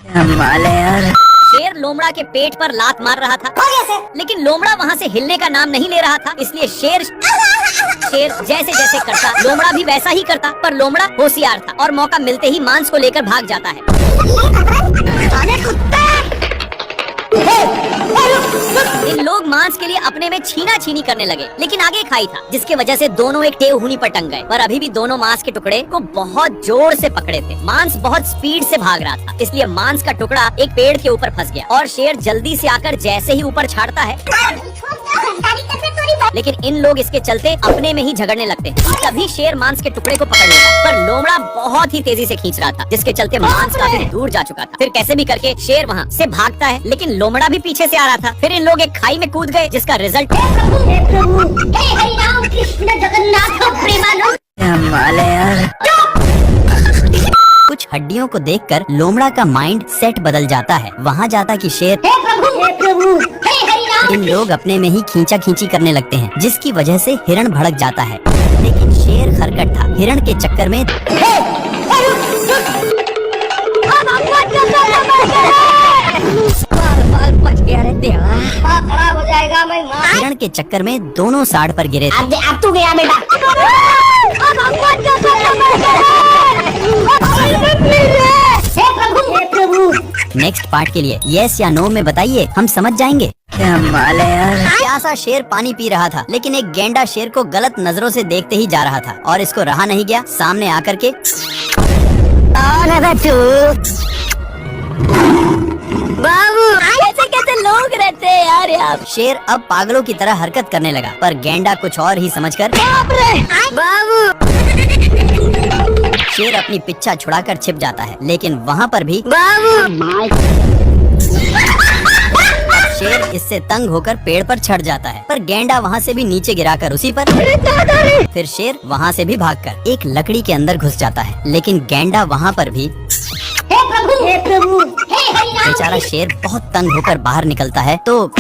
यार। शेर लोमड़ा के पेट पर लात मार रहा था, लेकिन लोमड़ा वहाँ से हिलने का नाम नहीं ले रहा था। इसलिए शेर जैसे जैसे करता, लोमड़ा भी वैसा ही करता। पर लोमड़ा होशियार था और मौका मिलते ही मांस को लेकर भाग जाता है। इन लोग मांस के लिए अपने में छीना छीनी करने लगे, लेकिन आगे खाई था, जिसके वजह से दोनों एक टेहूनी पर टंग गए। पर अभी भी दोनों मांस के टुकड़े को बहुत जोर से पकड़े थे। मांस बहुत स्पीड से भाग रहा था, इसलिए मांस का टुकड़ा एक पेड़ के ऊपर फंस गया और शेर जल्दी से आकर जैसे ही ऊपर छाड़ता है, लेकिन इन लोग इसके चलते अपने में ही झगड़ने लगते हैं। तभी शेर मांस के टुकड़े को पकड़ लेता, पर लोमड़ा बहुत ही तेजी से खींच रहा था, जिसके चलते मांस काफी दूर जा चुका था। फिर कैसे भी करके शेर वहाँ से भागता है, लेकिन लोमड़ा भी पीछे से आ रहा था। फिर इन लोग एक खाई में कूद गए, जिसका रिजल्ट कुछ हड्डियों को देखकर लोमड़ा का माइंड सेट बदल जाता है। वहाँ जाता कि शेर इन लोग अपने में ही खींचा खींची करने लगते हैं, जिसकी वजह से हिरण भड़क जाता है। लेकिन शेर खरकट था, हिरण के चक्कर में खराब हो जाएगा। हिरण के चक्कर में दोनों साड़ पर गिरे थे। अब तू गया बेटा। नेक्स्ट पार्ट के लिए यस या नो में बताइए, हम समझ जाएंगे। प्यासा शेर पानी पी रहा था, लेकिन एक गेंडा शेर को गलत नजरों से देखते ही जा रहा था और इसको रहा नहीं गया। सामने आकर के बाबू कैसे कैसे लोग रहते हैं यार यहाँ। शेर अब पागलों की तरह हरकत करने लगा, पर गेंडा कुछ और ही समझकर बाबू शेर अपनी पिच्छा छुड़ाकर छिप जाता है, लेकिन वहाँ पर भी शेर इससे तंग होकर पेड़ पर चढ़ जाता है, पर गेंडा वहाँ से भी नीचे गिराकर उसी पर। फिर शेर वहाँ से भी भागकर एक लकड़ी के अंदर घुस जाता है, लेकिन गेंडा वहाँ पर भी। हे प्रभु, बेचारा शेर बहुत तंग होकर बाहर निकलता है तो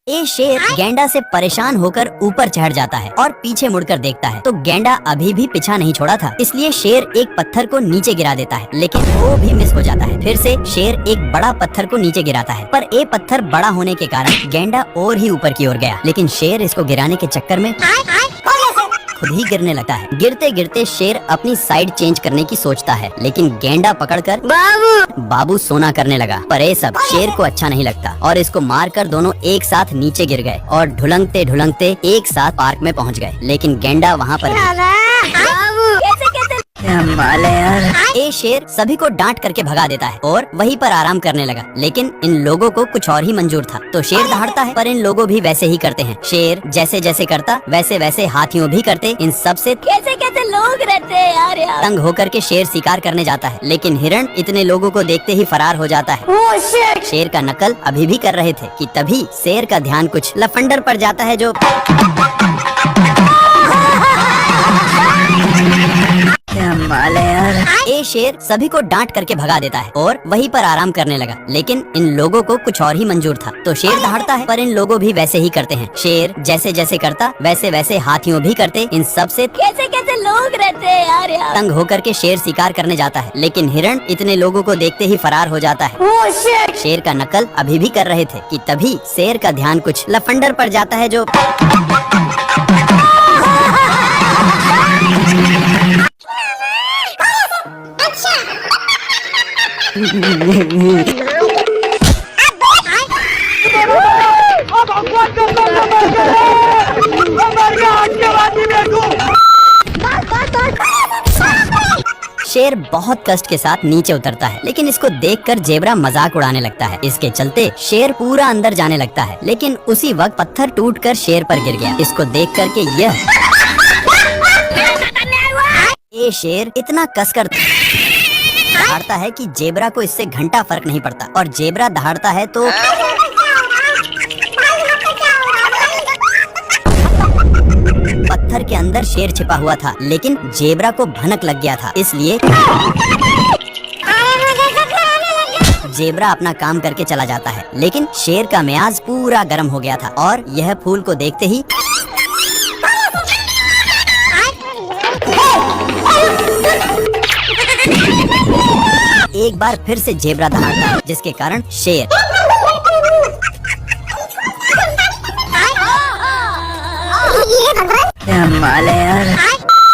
ये शेर गेंडा से परेशान होकर ऊपर चढ़ जाता है और पीछे मुड़कर देखता है तो गेंडा अभी भी पीछा नहीं छोड़ा था। इसलिए शेर एक पत्थर को नीचे गिरा देता है, लेकिन वो भी मिस हो जाता है। फिर से शेर एक बड़ा पत्थर को नीचे गिराता है, पर ये पत्थर बड़ा होने के कारण गेंडा और ही ऊपर की ओर गया, लेकिन शेर इसको गिराने के चक्कर में खुद ही गिरने लगता है। गिरते गिरते शेर अपनी साइड चेंज करने की सोचता है, लेकिन गेंडा पकड़कर बाबू सोना करने लगा। पर ये सब शेर को अच्छा नहीं लगता और इसको मारकर दोनों एक साथ नीचे गिर गए और ढुलंगते ढुलंगते एक साथ पार्क में पहुंच गए। लेकिन गेंडा वहाँ पर ये शेर सभी को डांट करके भगा देता है और वहीं पर आराम करने लगा। लेकिन इन लोगों को कुछ और ही मंजूर था, तो शेर दहाड़ता है, पर इन लोगों भी वैसे ही करते हैं। शेर जैसे जैसे करता वैसे वैसे हाथियों भी करते। इन सब से कैसे कैसे लोग रहते हैं यार। तंग होकर के शेर शिकार करने जाता है, लेकिन हिरण इतने लोगों को देखते ही फरार हो जाता है। शेर का नकल अभी भी कर रहे थे कि तभी शेर का ध्यान कुछ लफंडर पर जाता है जो ये शेर सभी को डांट करके भगा देता है और वहीं पर आराम करने लगा। लेकिन इन लोगों को कुछ और ही मंजूर था, तो शेर दहाड़ता है, पर इन लोगों भी वैसे ही करते हैं। शेर जैसे जैसे करता वैसे वैसे हाथियों भी करते। इन सब से कैसे कैसे लोग रहते हैं यार। तंग होकर के शेर शिकार करने जाता है, लेकिन हिरण इतने लोगों को देखते ही फरार हो जाता है। शेर का नकल अभी भी कर रहे थे कि तभी शेर का ध्यान कुछ लफंडर पर जाता है जो शेर बहुत कष्ट के साथ नीचे उतरता है, लेकिन इसको देखकर जेबरा मजाक उड़ाने लगता है। इसके चलते शेर पूरा अंदर जाने लगता है, लेकिन उसी वक्त पत्थर टूटकर शेर पर गिर गया। इसको देख करके ये शेर इतना कसकर दहाड़ता है कि जेबरा को इससे घंटा फर्क नहीं पड़ता, और जेबरा दहाड़ता है तो पत्थर के अंदर शेर छिपा हुआ था, लेकिन जेबरा को भनक लग गया था। इसलिए जेबरा अपना काम करके चला जाता है, लेकिन शेर का मियाज पूरा गर्म हो गया था और यह फूल को देखते ही एक बार फिर से जेब्रा दहाड़ता है, जिसके कारण शेर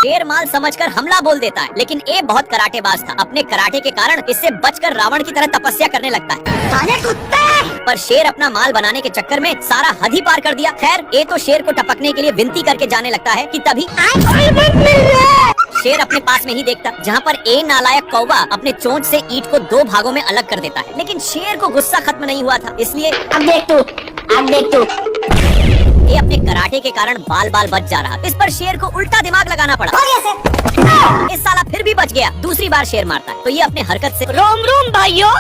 शेर माल समझकर हमला बोल देता है, लेकिन ए बहुत कराटेबाज था। अपने कराटे के कारण इससे बचकर रावण की तरह तपस्या करने लगता है। पर शेर अपना माल बनाने के चक्कर में सारा हद ही पार कर दिया। खैर ए तो शेर को टपकने के लिए विनती करके जाने लगता है कि तभी शेर अपने पास में ही देखता, जहाँ पर ए नालायक कौवा अपने चोंच से ईंट को 2 भागों में अलग कर देता है। लेकिन शेर को गुस्सा खत्म नहीं हुआ था, इसलिए अब देख तू ये अपने कराटे के कारण बाल बाल बच जा रहा। इस पर शेर को उल्टा दिमाग लगाना पड़ा। इस साला फिर भी बच गया। दूसरी बार शेर मारता है तो ये अपने हरकत से रोम रोम भाइयों।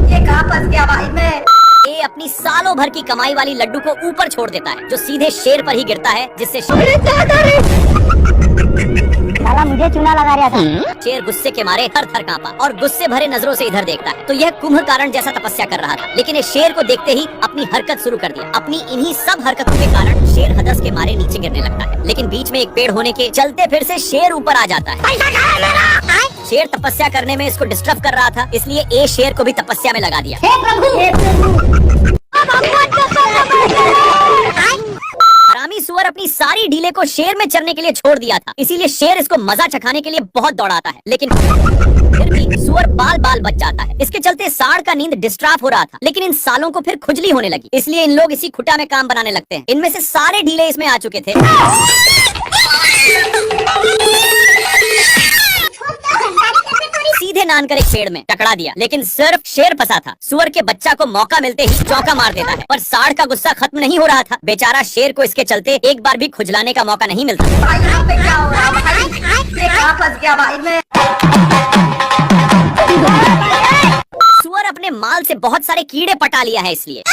ये कहाँ फंस गया भाई मैं? ये अपनी सालों भर की कमाई वाली लड्डू को ऊपर छोड़ देता है, जो सीधे शेर पर ही गिरता है, जिससे साला मुझे चूना लगा रहा था। शेर गुस्से के मारे थर थर कांपा और गुस्से भरे नजरों से इधर देखता है। तो यह कुंभकर्ण जैसा तपस्या कर रहा था, लेकिन ये शेर को देखते ही अपनी हरकत शुरू कर दिया। अपनी इन्हीं सब हरकतों के कारण शेर हदस के मारे नीचे गिरने लगता है, लेकिन बीच में एक पेड़ होने के चलते फिर से शेर ऊपर आ जाता है। शेर तपस्या करने में इसको डिस्टर्ब कर रहा था, इसलिए ए शेर को भी तपस्या में लगा दिया। हरामी सुअर अपनी सारी ढीले को शेर में चरने के लिए छोड़ दिया था, इसीलिए शेर इसको मजा चखाने के लिए बहुत दौड़ाता है, लेकिन फिर भी सुअर बाल बाल बच जाता है। इसके चलते सांड का नींद डिस्टर्ब हो रहा था, लेकिन इन सालों को फिर खुजली होने लगी, इसलिए इन लोग इसी खुटा में काम बनाने लगते हैं। इनमें से सारे ढीले इसमें आ चुके थे। सीधे नान कर एक पेड़ में टकरा दिया, लेकिन सिर्फ शेर फंसा था। सुअर के बच्चा को मौका मिलते ही चौका मार देता है, पर सांड का गुस्सा खत्म नहीं हो रहा था। बेचारा शेर को इसके चलते एक बार भी खुजलाने का मौका नहीं मिलता। भाई यहाँ पे क्या हो रहा है भाई? ये कहाँ फंस गया भाई मैं? सुअर अपने माल से बहुत सारे कीड़े पटा लिया है, इसलिए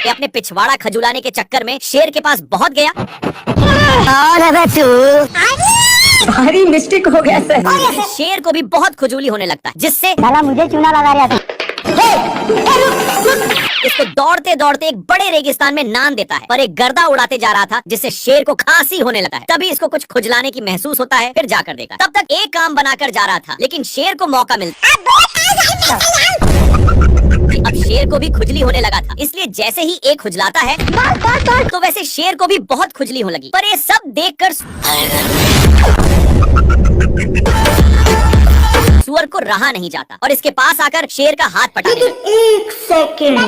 ये अपने पिछवाड़ा खजुलाने के चक्कर में शेर के पास बहुत गया। भारी मिस्टेक हो गया सर। शेर को भी बहुत खुजली होने लगता है, जिससे साला मुझे चूना लगा रहा था। इसको दौड़ते दौड़ते एक बड़े रेगिस्तान में नान देता है, पर एक गर्दा उड़ाते जा रहा था, जिससे शेर को खांसी होने लगा है। तभी इसको कुछ खुजलाने की महसूस होता है, फिर जाकर देखा। तब तक एक काम बनाकर जा रहा था, लेकिन शेर को मौका मिलता। अब शेर को भी खुजली होने लगा था, इसलिए जैसे ही एक खुजलाता है तो वैसे शेर को भी बहुत खुजली होने लगी। पर ये सब देखकर सुअर को रहा नहीं जाता और इसके पास आकर शेर का हाथ पटा लिया। 1 सेकंड।